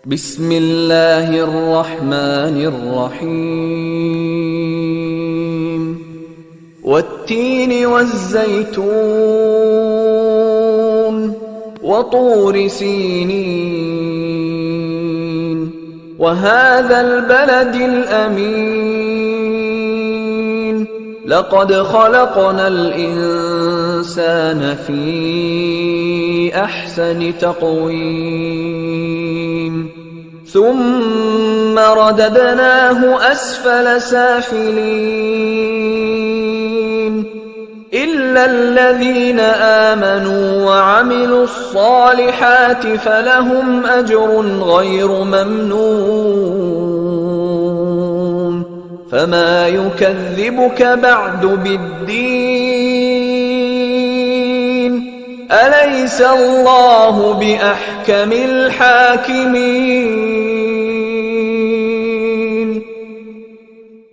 بسم الله الرحمن الرحيم والتين والزيتون وطور سينين وهذا البلد الأمين لقد خلقنا الإنسان في أحسن تقويم ثم رددناه أسفل سافلين إلا الذين آمنوا وعملوا الصالحات فلهم أجر غير ممنون فما يكذبك بعد بالدين أليس الله بأحكم الحاكمين